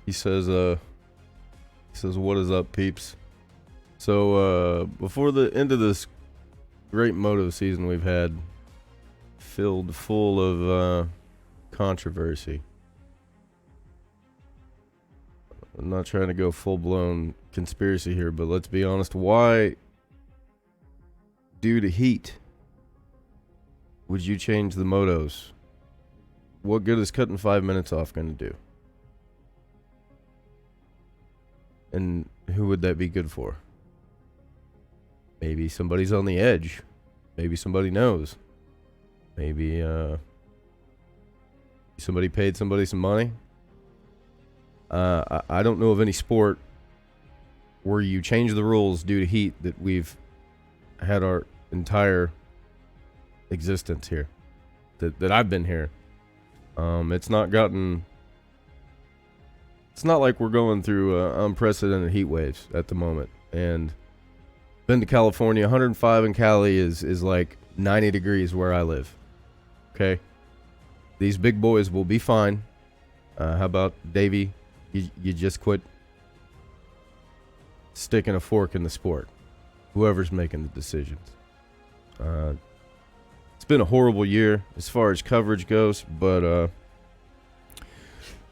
He says, "What is up, peeps?" So before the end of this great moto season we've had, filled full of controversy. I'm not trying to go full-blown conspiracy here, but let's be honest. Why, due to heat, would you change the motos? What good is cutting 5 minutes off going to do? And who would that be good for? Maybe somebody's on the edge. Maybe somebody knows. Maybe somebody paid somebody some money. I don't know of any sport where you change the rules due to heat that we've had our entire existence here. That I've been here. It's not like we're going through unprecedented heat waves at the moment. And been to California, 105 in Cali is like 90 degrees where I live. Okay? These big boys will be fine. How about Davey? You just quit sticking a fork in the sport. Whoever's making the decisions. It's been a horrible year as far as coverage goes, but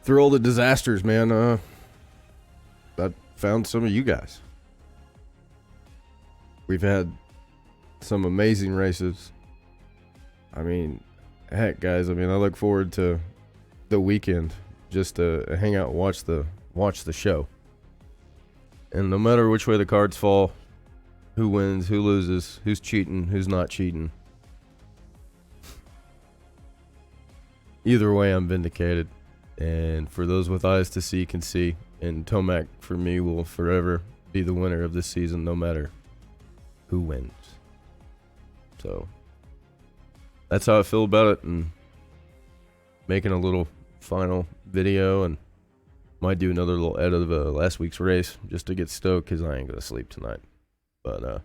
through all the disasters, man, I found some of you guys. We've had some amazing races. I mean, heck, guys, I look forward to the weekend just to hang out and watch the show. And no matter which way the cards fall, who wins, who loses, who's cheating, who's not cheating, either way, I'm vindicated. And for those with eyes to see can see. And Tomac, for me, will forever be the winner of this season, no matter who wins. So that's how I feel about it. And making a little final video, and might do another little edit of last week's race just to get stoked, because I ain't going to sleep tonight. But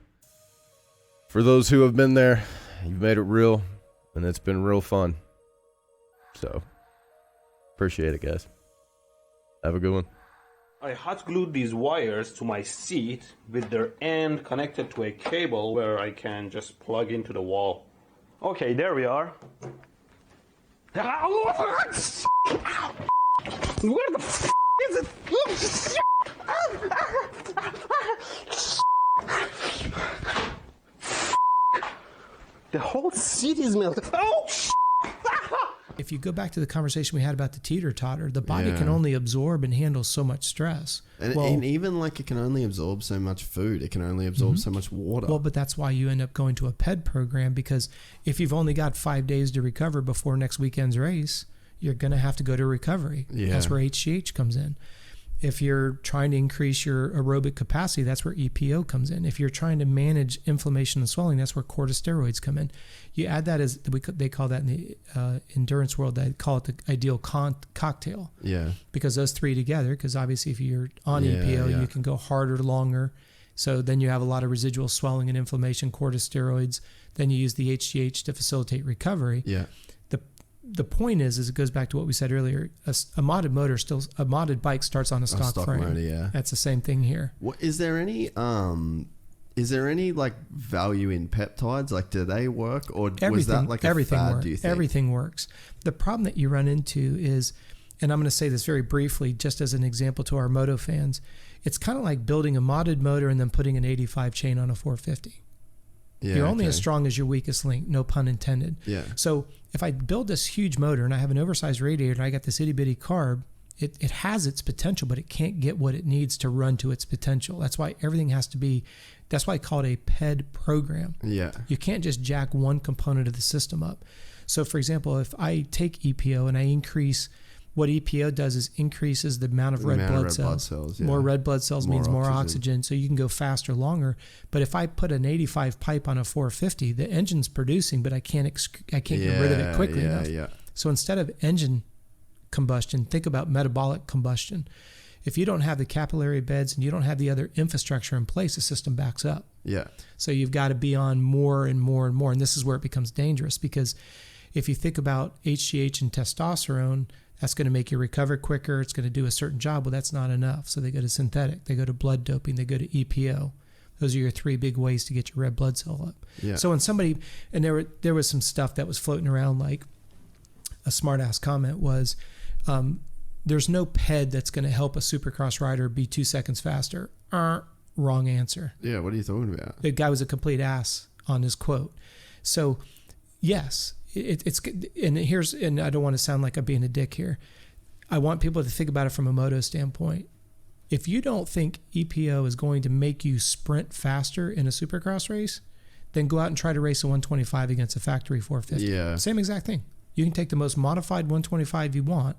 for those who have been there, you've made it real, and it's been real fun. So appreciate it, guys. Have a good one. I hot glued these wires to my seat with their end connected to a cable where I can just plug into the wall. Okay, there we are. Where the f is it? The whole seat is melted. Oh, If you go back to the conversation we had about the teeter-totter, the body can only absorb and handle so much stress. And even like it can only absorb so much food. It can only absorb so much water. Well, but that's why you end up going to a PED program, because if you've only got 5 days to recover before next weekend's race, you're going to have to go to recovery. Yeah. That's where HGH comes in. If you're trying to increase your aerobic capacity, that's where EPO comes in. If you're trying to manage inflammation and swelling, that's where corticosteroids come in. You add that as, they call that in the endurance world, they call it the ideal cocktail. Yeah. Because those three together, because obviously if you're on EPO, you can go harder, longer. So then you have a lot of residual swelling and inflammation, corticosteroids. Then you use the HGH to facilitate recovery. Yeah. The point is it goes back to what we said earlier. A modded bike starts on a stock frame. Motor, yeah. That's the same thing here. Is there any like value in peptides? Like, do they work, or was that like a fad? Do you think everything works? The problem that you run into is, and I'm going to say this very briefly, just as an example to our moto fans, it's kind of like building a modded motor and then putting an 85 chain on a 450. Yeah, you're only as strong as your weakest link, no pun intended. Yeah. So if I build this huge motor and I have an oversized radiator and I got this itty bitty carb, it has its potential, but it can't get what it needs to run to its potential. That's why everything has to be, that's why I call it a PED program. Yeah. You can't just jack one component of the system up. So for example, if I take EPO and I increase, what EPO does is increases the amount of red blood cells. Yeah. More red blood cells means more oxygen, so you can go faster, longer. But if I put an 85 pipe on a 450, the engine's producing, but I can't get rid of it quickly enough. Yeah. So instead of engine combustion, think about metabolic combustion. If you don't have the capillary beds and you don't have the other infrastructure in place, the system backs up. Yeah. So you've got to be on more and more and more, and this is where it becomes dangerous, because if you think about HGH and testosterone, That's going to make you recover quicker. It's going to do a certain job. Well, that's not enough. So they go to synthetic. They go to blood doping. They go to EPO. Those are your 3 big ways to get your red blood cell up. Yeah. So when somebody, and there was some stuff that was floating around, like a smart ass comment was, there's no PED that's going to help a supercross rider be 2 seconds faster. Wrong answer. Yeah, what are you talking about? The guy was a complete ass on his quote. So yes, it's, and I don't want to sound like I'm being a dick here. I want people to think about it from a moto standpoint. If you don't think EPO is going to make you sprint faster in a supercross race, then go out and try to race a 125 against a factory 450. Yeah. Same exact thing. You can take the most modified 125 you want,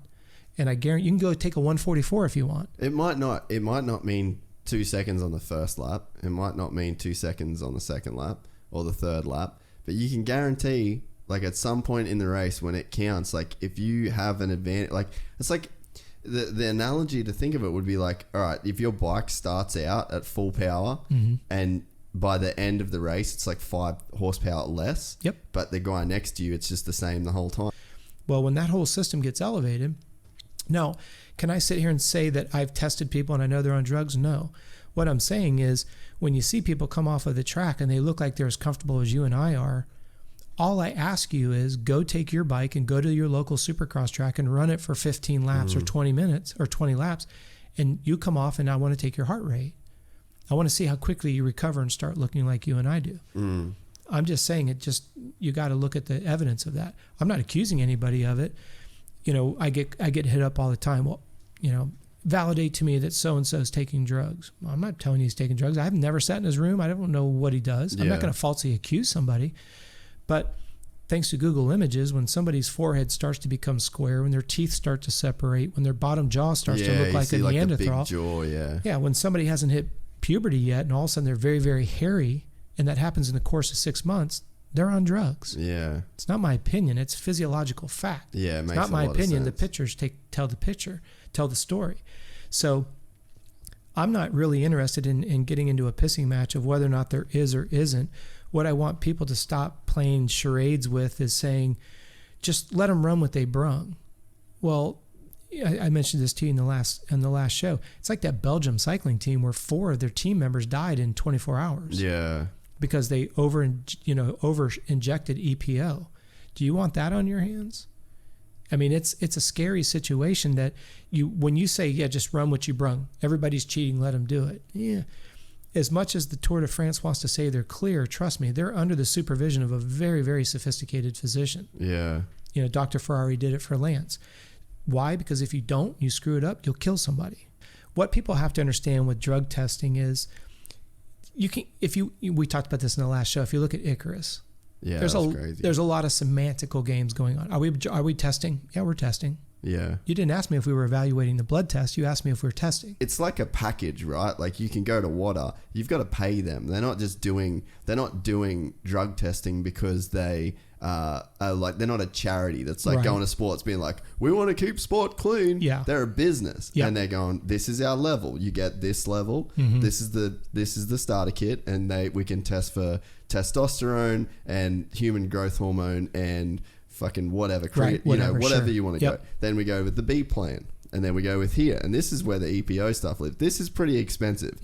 and I guarantee you can go take a 144 if you want. It might not mean 2 seconds on the first lap. It might not mean 2 seconds on the second lap or the third lap, but you can guarantee, like, at some point in the race when it counts, like, if you have an advantage, like, it's like the analogy to think of it would be like, all right, if your bike starts out at full power and by the end of the race it's like 5 horsepower less, yep, but the guy next to you, it's just the same the whole time. Well, when that whole system gets elevated, now, can I sit here and say that I've tested people and I know they're on drugs? No. What I'm saying is, when you see people come off of the track and they look like they're as comfortable as you and I are, all I ask you is go take your bike and go to your local supercross track and run it for 15 laps or 20 minutes or 20 laps, and you come off and I want to take your heart rate. I want to see how quickly you recover and start looking like you and I do. I'm just saying you got to look at the evidence of that. I'm not accusing anybody of it. You know, I get hit up all the time. Well, you know, validate to me that so-and-so is taking drugs. Well, I'm not telling you he's taking drugs. I've never sat in his room. I don't know what he does. I'm not going to falsely accuse somebody. But thanks to Google Images, when somebody's forehead starts to become square, when their teeth start to separate, when their bottom jaw starts to look like a Neanderthal. Big jaw, yeah, when somebody hasn't hit puberty yet and all of a sudden they're very, very hairy, and that happens in the course of 6 months, they're on drugs. Yeah. It's not my opinion. It's physiological fact. Yeah, it makes it's not my opinion. Sense. The pictures tell the story. So I'm not really interested in getting into a pissing match of whether or not there is or isn't. What I want people to stop playing charades with is saying, just let them run what they brung. Well, I mentioned this to you in the last show. It's like that Belgium cycling team where 4 of their team members died in 24 hours. Yeah. Because they over injected EPO. Do you want that on your hands? I mean, it's a scary situation that when you say, yeah, just run what you brung. Everybody's cheating, let them do it. Yeah. As much as the Tour de France wants to say they're clear, trust me, they're under the supervision of a very, very sophisticated physician. Yeah. You know, Dr. Ferrari did it for Lance. Why? Because if you don't, you screw it up, you'll kill somebody. What people have to understand with drug testing is, we talked about this in the last show. If you look at Icarus, there's a lot of semantical games going on. Are we testing? Yeah, we're testing. Yeah. You didn't ask me if we were evaluating the blood test. You asked me if we were testing. It's like a package, right? Like, you can go to WADA. You've got to pay them. They're not doing drug testing because they are like, they're not a charity that's like going to sports being like, we want to keep sport clean. Yeah. They're a business. Yep. And they're going, this is our level. You get this level. This is the starter kit, and we can test for testosterone and human growth hormone and fucking whatever, whatever you want to go. Then we go with the B plan, and then we go with here, and this is where the EPO stuff lives. This is pretty expensive.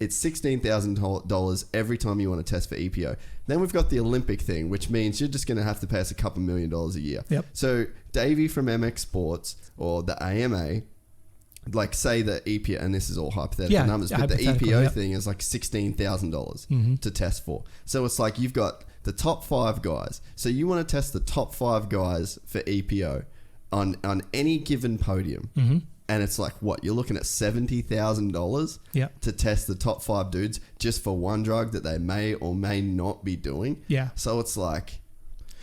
It's $16,000 every time you want to test for EPO. Then we've got the Olympic thing, which means you're just going to have to pay us a couple $1 million a year. So Davey from MX Sports or the AMA, like, say the EPO, and this is all hypothetical numbers, but the EPO thing is like $16,000 to test for. So it's like you've got the top 5 guys. So you want to test the top 5 guys for EPO on any given podium. And it's like, what? You're looking at $70,000 to test the top 5 dudes just for one drug that they may or may not be doing. Yeah. So it's like,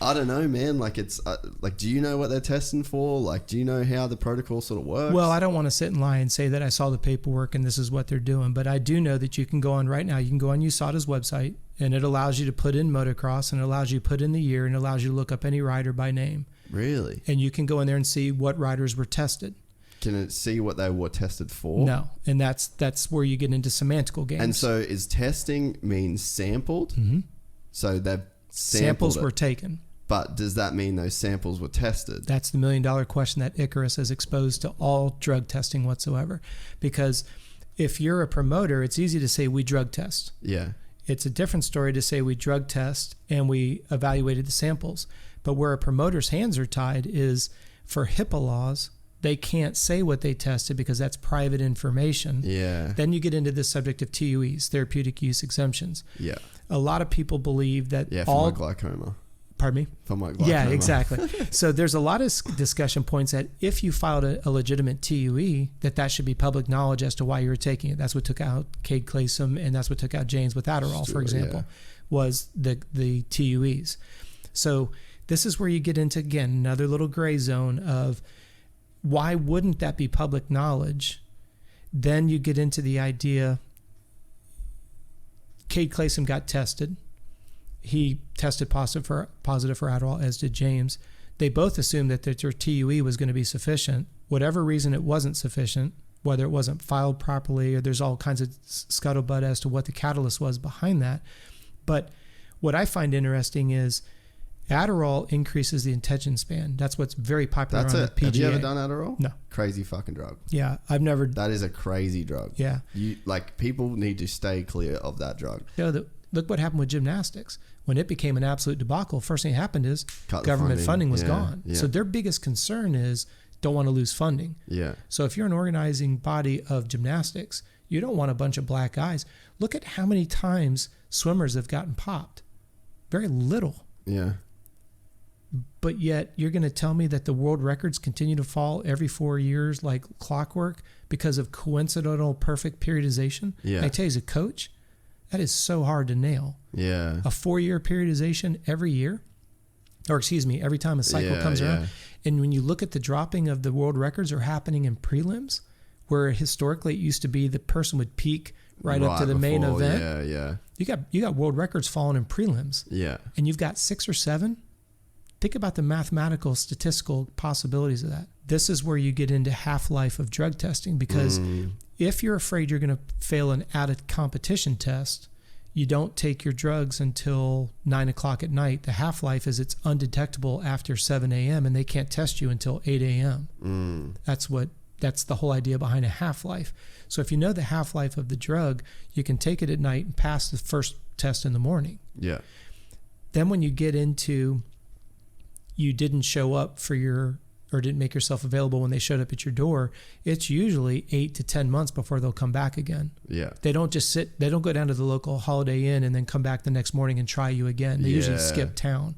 I don't know, man. Like, it's like, do you know what they're testing for? Like, do you know how the protocol sort of works? Well, I don't want to sit and lie and say that I saw the paperwork and this is what they're doing, but I do know that you can go on right now. You can go on USADA's website, and it allows you to put in motocross, and it allows you to put in the year, and it allows you to look up any rider by name. Really? And you can go in there and see what riders were tested. Can it see what they were tested for? No, and that's where you get into semantical games. And so is testing means sampled? Mm-hmm. So they've samples were taken. But does that mean those samples were tested? That's the $1 million question that Icarus has exposed to all drug testing whatsoever. Because if you're a promoter, it's easy to say we drug test. Yeah. It's a different story to say we drug test and we evaluated the samples. But where a promoter's hands are tied is for HIPAA laws, they can't say what they tested because that's private information. Yeah. Then you get into the subject of TUEs, therapeutic use exemptions. Yeah. A lot of people believe that for my glaucoma. Pardon me? For my glaucoma. Yeah, exactly. So there's a lot of discussion points that if you filed a legitimate TUE, that should be public knowledge as to why you were taking it. That's what took out Cade Clasom, and that's what took out James with Adderall, for example, was the TUEs. So this is where you get into, again, another little gray zone of why wouldn't that be public knowledge? Then you get into the idea, Cade Clasom got tested. He tested positive for Adderall, as did James. They both assumed that their TUE was going to be sufficient. Whatever reason it wasn't sufficient, whether it wasn't filed properly or there's all kinds of scuttlebutt as to what the catalyst was behind that. But what I find interesting is Adderall increases the attention span. That's what's very popular on the PGA. Have you ever done Adderall? No. Crazy fucking drug. Yeah, I've never. That is a crazy drug. Yeah. People need to stay clear of that drug. Look what happened with gymnastics. When it became an absolute debacle, first thing that happened is government funding was gone. Yeah. So their biggest concern is don't want to lose funding. Yeah. So if you're an organizing body of gymnastics, you don't want a bunch of black eyes. Look at how many times swimmers have gotten popped. Very little. Yeah. But yet you're going to tell me that the world records continue to fall every 4 years like clockwork because of coincidental perfect periodization? Yeah. I tell you, as a coach, that is so hard to nail. Yeah. A 4-year periodization every year, every time a cycle comes around. And when you look at the dropping of the world records are happening in prelims, where historically it used to be the person would peak right up to the main event. Yeah. You got world records falling in prelims. Yeah. And you've got 6 or 7. Think about the mathematical, statistical possibilities of that. This is where you get into half-life of drug testing, because if you're afraid you're going to fail an added competition test, you don't take your drugs until 9 o'clock at night. The half-life is it's undetectable after 7 a.m. and they can't test you until 8 a.m. That's the whole idea behind a half-life. So if you know the half-life of the drug, you can take it at night and pass the first test in the morning. Yeah. Then when you get into you didn't show up or didn't make yourself available when they showed up at your door, it's usually 8 to 10 months before they'll come back again. Yeah. They don't go down to the local Holiday Inn and then come back the next morning and try you again. They usually skip town.